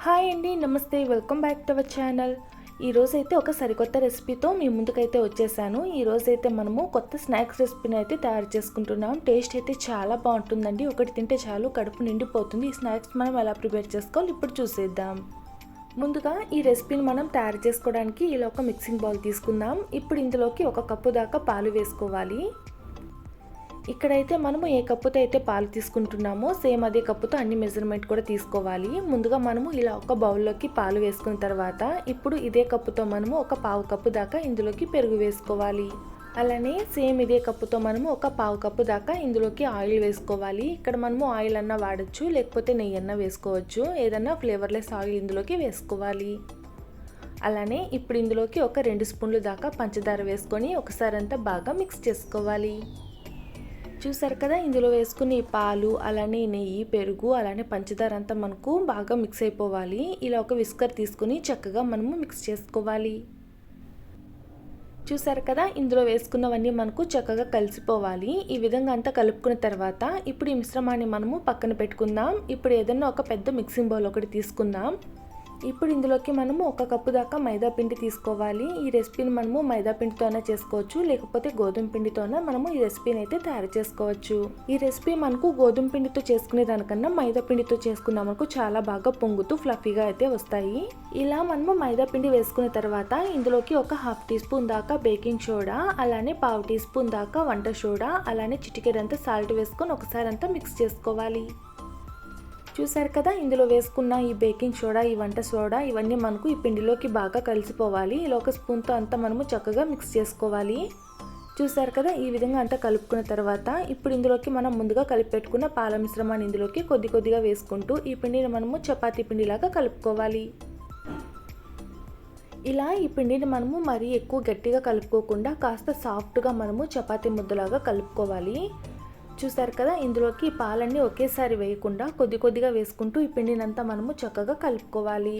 Hi అండి, నమస్తే. Welcome back to our channel. ఈరోజైతే ఒక సరికొత్త రెసిపీతో మీ ముందుకైతే వచ్చేసాను. ఈరోజైతే మనము కొత్త స్నాక్స్ రెసిపీని అయితే తయారు చేసుకుంటున్నాం. టేస్ట్ అయితే చాలా బాగుంటుందండి. ఒకటి తింటే చాలు, కడుపు నిండిపోతుంది. ఈ స్నాక్స్ మనం ఎలా ప్రిపేర్ చేసుకోవాలి ఇప్పుడు చూసేద్దాం. ముందుగా ఈ రెసిపీని మనం తయారు చేసుకోవడానికి ఇలా ఒక మిక్సింగ్ బౌల్ తీసుకుందాం. ఇప్పుడు ఇందులోకి ఒక కప్పు దాకా పాలు వేసుకోవాలి. ఇక్కడైతే మనము ఏ కప్పుతో అయితే పాలు తీసుకుంటున్నామో సేమ్ అదే కప్పుతో అన్ని మెజర్మెంట్ కూడా తీసుకోవాలి. ముందుగా మనము ఇలా ఒక బౌల్లోకి పాలు వేసుకున్న తర్వాత ఇప్పుడు ఇదే కప్పుతో మనము ఒక పావు కప్పు దాకా ఇందులోకి పెరుగు వేసుకోవాలి. అలానే సేమ్ ఇదే కప్పుతో మనము ఒక పావు కప్పు దాకా ఇందులోకి ఆయిల్ వేసుకోవాలి. ఇక్కడ మనము ఆయిల్ అన్నా వాడచ్చు, లేకపోతే నెయ్యి అన్నా వేసుకోవచ్చు. ఏదన్నా ఫ్లేవర్లెస్ ఆయిల్ ఇందులోకి వేసుకోవాలి. అలానే ఇప్పుడు ఇందులోకి ఒక 2 స్పూన్లు దాకా పంచదార వేసుకొని ఒకసారి అంతా బాగా మిక్స్ చేసుకోవాలి. చూసారు కదా, ఇందులో వేసుకుని పాలు, అలానే నెయ్యి, పెరుగు, అలానే పంచదార అంతా మనకు బాగా మిక్స్ అయిపోవాలి. ఇలా ఒక విస్కర్ తీసుకుని చక్కగా మనము మిక్స్ చేసుకోవాలి. చూసారు కదా, ఇందులో వేసుకున్నవన్నీ మనకు చక్కగా కలిసిపోవాలి. ఈ విధంగా అంతా కలుపుకున్న తర్వాత ఇప్పుడు ఈ మిశ్రమాన్ని మనము పక్కన పెట్టుకుందాం. ఇప్పుడు ఏదైనా ఒక పెద్ద మిక్సింగ్ బౌల్ ఒకటి తీసుకుందాం. ఇప్పుడు ఇందులోకి మనము ఒక కప్పు దాకా మైదా పిండి తీసుకోవాలి. ఈ రెసిపీని మనము మైదా పిండితోనే చేసుకోవచ్చు, లేకపోతే గోధుమ పిండితోనే మనము ఈ రెసిపీని అయితే తయారు చేసుకోవచ్చు. ఈ రెసిపీ మనకు గోధుమ పిండితో చేసుకునే దానికన్నా మైదా పిండితో చేసుకున్నా మనకు చాలా బాగా పొంగుతూ ఫ్లఫీగా అయితే వస్తాయి. ఇలా మనము మైదా పిండి వేసుకున్న తర్వాత ఇందులోకి ఒక 1/2 టీ స్పూన్ దాకా బేకింగ్ సోడా, అలానే 1/2 టీ స్పూన్ దాకా వంట సోడా, అలానే చిటికెడంతా సాల్ట్ వేసుకొని ఒకసారి అంతా మిక్స్ చేసుకోవాలి. చూసారు కదా, ఇందులో వేసుకున్న ఈ బేకింగ్ సోడా, ఈ వంట సోడా ఇవన్నీ మనకు ఈ పిండిలోకి బాగా కలిసిపోవాలి. ఇలా ఒక స్పూన్తో అంతా మనము చక్కగా మిక్స్ చేసుకోవాలి. చూసారు కదా, ఈ విధంగా అంతా కలుపుకున్న తర్వాత ఇప్పుడు ఇందులోకి మనం ముందుగా కలిపి పెట్టుకున్న పాల మిశ్రమాన్ని ఇందులోకి కొద్ది కొద్దిగా వేసుకుంటూ ఈ పిండిని మనము చపాతీ పిండిలాగా కలుపుకోవాలి. ఇలా ఈ పిండిని మనము మరీ ఎక్కువ గట్టిగా కలుపుకోకుండా కాస్త సాఫ్ట్గా మనము చపాతీ ముద్దలాగా కలుపుకోవాలి. చూసారు కదా, ఇందులోకి పాలన్నీ ఒకేసారి వేయకుండా కొద్ది కొద్దిగా వేసుకుంటూ ఈ పిండినంతా మనము చక్కగా కలుపుకోవాలి.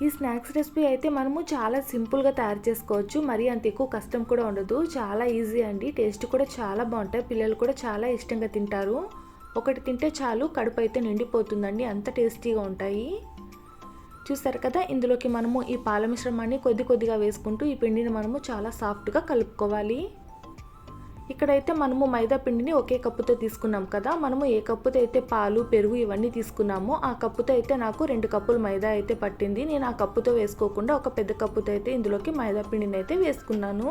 ఈ స్నాక్స్ రెసిపీ అయితే మనము చాలా సింపుల్గా తయారు చేసుకోవచ్చు. మరీ అంత ఎక్కువ కష్టం కూడా ఉండదు. చాలా ఈజీ అండి. టేస్ట్ కూడా చాలా బాగుంటాయి. పిల్లలు కూడా చాలా ఇష్టంగా తింటారు. ఒకటి తింటే చాలు, కడుపు అయితే నిండిపోతుందండి. అంత టేస్టీగా ఉంటాయి. చూసారు కదా, ఇందులోకి మనము ఈ పాల మిశ్రమాన్ని కొద్ది కొద్దిగా వేసుకుంటూ ఈ పిండిని మనము చాలా సాఫ్ట్గా కలుపుకోవాలి. ఇక్కడైతే మనము మైదా పిండిని ఒకే కప్పుతో తీసుకున్నాం కదా, మనము ఏ కప్పుతో అయితే పాలు, పెరుగు ఇవన్నీ తీసుకున్నామో ఆ కప్పుతో అయితే నాకు 2 కప్పులు మైదా అయితే పట్టింది. నేను ఆ కప్పుతో వేసుకోకుండా ఒక పెద్ద కప్పుతో అయితే ఇందులోకి మైదా పిండిని అయితే వేసుకున్నాను.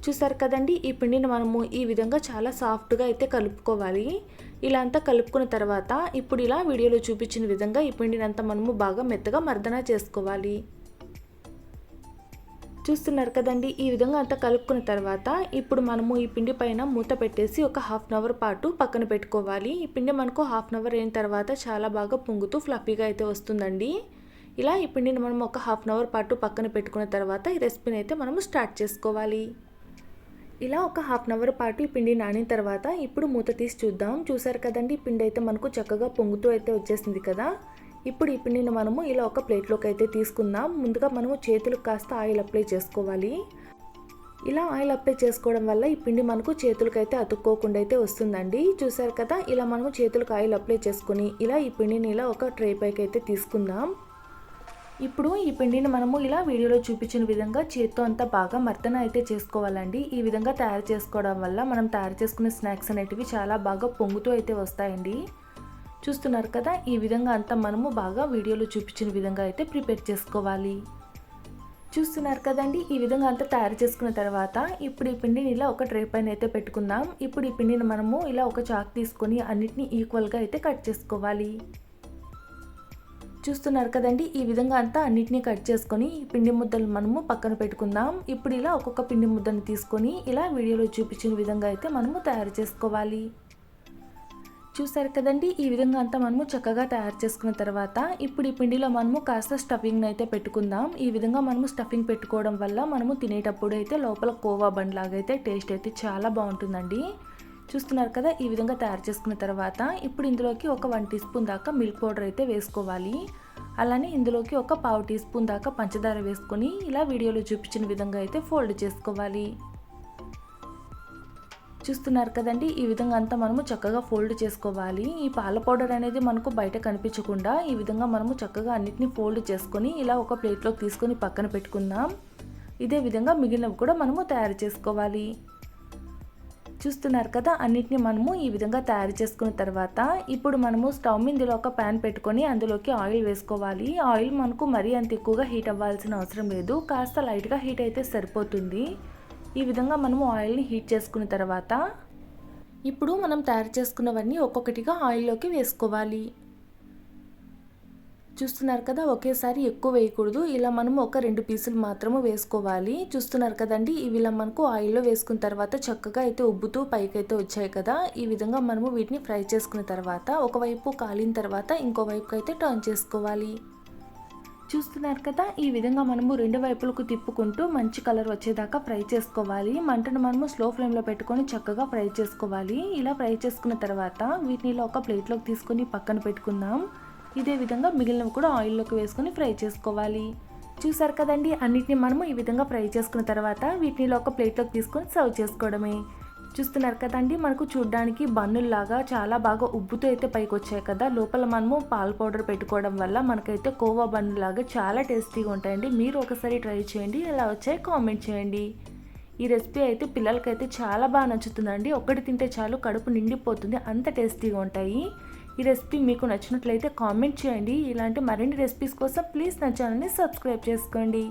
చూసారు కదండి, ఈ పిండిని మనము ఈ విధంగా చాలా సాఫ్ట్గా అయితే కలుపుకోవాలి. ఇలా అంతా కలుపుకున్న తర్వాత ఇప్పుడు ఇలా వీడియోలో చూపించిన విధంగా ఈ పిండిని అంతా మనము బాగా మెత్తగా మర్దన చేసుకోవాలి. చూస్తున్నారు కదండి, ఈ విధంగా అంతా కలుపుకున్న తర్వాత ఇప్పుడు మనము ఈ పిండి పైన మూత పెట్టేసి ఒక 1/2 అవర్ పాటు పక్కన పెట్టుకోవాలి. ఈ పిండి మనకు 1/2 అవర్ అయిన తర్వాత చాలా బాగా పొంగుతూ ఫ్లఫీగా అయితే వస్తుందండి. ఇలా ఈ పిండిని మనం ఒక 1/2 అవర్ పాటు పక్కన పెట్టుకున్న తర్వాత ఈ రెసిపీని అయితే మనము స్టార్ట్ చేసుకోవాలి. ఇలా ఒక 1/2 అవర్ పాటు ఈ పిండి నానిన తర్వాత ఇప్పుడు మూత తీసి చూద్దాం. చూసారు కదండి, పిండి అయితే మనకు చక్కగా పొంగుతూ అయితే వచ్చేసింది కదా. ఇప్పుడు ఈ పిండిని మనము ఇలా ఒక ప్లేట్లోకి అయితే తీసుకుందాం. ముందుగా మనము చేతులకు కాస్త ఆయిల్ అప్లై చేసుకోవాలి. ఇలా ఆయిల్ అప్లై చేసుకోవడం వల్ల ఈ పిండి మనకు చేతులకు అయితే అతుక్కోకుండా అయితే వస్తుందండి. చూసారు కదా, ఇలా మనము చేతులకు ఆయిల్ అప్లై చేసుకుని ఇలా ఈ పిండిని ఇలా ఒక ట్రే పైకి అయితే తీసుకుందాం. ఇప్పుడు ఈ పిండిని మనము ఇలా వీడియోలో చూపించిన విధంగా చేత్తో అంతా బాగా మర్దన అయితే చేసుకోవాలండి. ఈ విధంగా తయారు చేసుకోవడం వల్ల మనం తయారు చేసుకునే స్నాక్స్ అనేటివి చాలా బాగా పొంగుతూ అయితే వస్తాయండి. చూస్తున్నారు కదా, ఈ విధంగా అంతా మనము బాగా వీడియోలో చూపించిన విధంగా అయితే ప్రిపేర్ చేసుకోవాలి. చూస్తున్నారు కదండి, ఈ విధంగా అంతా తయారు చేసుకున్న తర్వాత ఇప్పుడు ఈ పిండిని ఇలా ఒక ట్రే పైన అయితే పెట్టుకుందాం. ఇప్పుడు ఈ పిండిని మనము ఇలా ఒక చాక్ తీసుకొని అన్నిటినీ ఈక్వల్గా అయితే కట్ చేసుకోవాలి. చూస్తున్నారు కదండి, ఈ విధంగా అంతా అన్నిటినీ కట్ చేసుకొని ఈ పిండి ముద్దలు మనము పక్కన పెట్టుకుందాం. ఇప్పుడు ఇలా ఒక్కొక్క పిండి ముద్దను తీసుకొని ఇలా వీడియోలో చూపించిన విధంగా అయితే మనము తయారు చేసుకోవాలి. చూసారు కదండి, ఈ విధంగా అంతా మనము చక్కగా తయారు చేసుకున్న తర్వాత ఇప్పుడు ఈ పిండిలో మనము కాస్త స్టఫింగ్ అయితే పెట్టుకుందాం. ఈ విధంగా మనము స్టఫింగ్ పెట్టుకోవడం వల్ల మనము తినేటప్పుడు అయితే లోపల కోవా బండ్ లాగా అయితే టేస్ట్ అయితే చాలా బాగుంటుందండి. చూస్తున్నారు కదా, ఈ విధంగా తయారు చేసుకున్న తర్వాత ఇప్పుడు ఇందులోకి ఒక 1 టీ స్పూన్ దాకా మిల్క్ పౌడర్ అయితే వేసుకోవాలి. అలానే ఇందులోకి ఒక 1/2 టీ స్పూన్ దాకా పంచదార వేసుకొని ఇలా వీడియోలో చూపించిన విధంగా అయితే ఫోల్డ్ చేసుకోవాలి. చూస్తున్నారు కదండి, ఈ విధంగా అంతా మనము చక్కగా ఫోల్డ్ చేసుకోవాలి. ఈ పాల పౌడర్ అనేది మనకు బయట కనిపించకుండా ఈ విధంగా మనము చక్కగా అన్నిటిని ఫోల్డ్ చేసుకొని ఇలా ఒక ప్లేట్లోకి తీసుకొని పక్కన పెట్టుకుందాం. ఇదే విధంగా మిగిలినవి కూడా మనము తయారు చేసుకోవాలి. చూస్తున్నారు కదా, అన్నిటిని మనము ఈ విధంగా తయారు చేసుకున్న తర్వాత ఇప్పుడు మనము స్టవ్ మీద ఒక ప్యాన్ పెట్టుకొని అందులోకి ఆయిల్ వేసుకోవాలి. ఆయిల్ మనకు మరీ అంత ఎక్కువగా హీట్ అవ్వాల్సిన అవసరం లేదు, కాస్త లైట్గా హీట్ అయితే సరిపోతుంది. ఈ విధంగా మనము ఆయిల్ని హీట్ చేసుకున్న తర్వాత ఇప్పుడు మనం తయారు చేసుకున్నవన్నీ ఒక్కొక్కటిగా ఆయిల్లోకి వేసుకోవాలి. చూస్తున్నారు కదా, ఒకేసారి ఎక్కువ వేయకూడదు, ఇలా మనము ఒక 2 పీసులు మాత్రమే వేసుకోవాలి. చూస్తున్నారు కదండి, ఇవి ఇలా మనకు ఆయిల్లో వేసుకున్న తర్వాత చక్కగా అయితే ఉబ్బుతూ పైకి అయితే వచ్చాయి కదా. ఈ విధంగా మనము వీటిని ఫ్రై చేసుకున్న తర్వాత ఒకవైపు కాలిన తర్వాత ఇంకో వైపుకి అయితే టర్న్ చేసుకోవాలి. చూస్తున్నారు కదా, ఈ విధంగా మనము 2 వైపులకు తిప్పుకుంటూ మంచి కలర్ వచ్చేదాకా ఫ్రై చేసుకోవాలి. మంటను మనము స్లో ఫ్లేమ్లో పెట్టుకొని చక్కగా ఫ్రై చేసుకోవాలి. ఇలా ఫ్రై చేసుకున్న తర్వాత వీటిని ఇలా ఒక ప్లేట్లోకి తీసుకొని పక్కన పెట్టుకుందాం. ఇదే విధంగా మిగిలినవి కూడా ఆయిల్లోకి వేసుకొని ఫ్రై చేసుకోవాలి. చూసారు కదండి, అన్నిటిని మనము ఈ విధంగా ఫ్రై చేసుకున్న తర్వాత వీటిని ఒక ప్లేట్లోకి తీసుకొని సర్వ్ చేసుకోవడమే. చూస్తున్నారు కదండి, మనకు చూడడానికి బన్నుల్లాగా చాలా బాగా ఉబ్బుతూ అయితే పైకి వచ్చాయి కదా. లోపల మనము పాల పౌడర్ పెట్టుకోవడం వల్ల మనకైతే కోవా బన్నులాగా చాలా టేస్టీగా ఉంటాయండి. మీరు ఒకసారి ట్రై చేయండి, ఎలా వచ్చాయి కామెంట్ చేయండి. ఈ రెసిపీ అయితే పిల్లలకైతే చాలా బాగా నచ్చుతుందండి. ఒకటి తింటే చాలు కడుపు నిండిపోతుంది, అంత టేస్టీగా ఉంటాయి. ఈ రెసిపీ మీకు నచ్చినట్లయితే కామెంట్ చేయండి. ఇలాంటి మరిన్ని రెసిపీస్ కోసం ప్లీజ్ నా ఛానల్ని సబ్స్క్రైబ్ చేసుకోండి.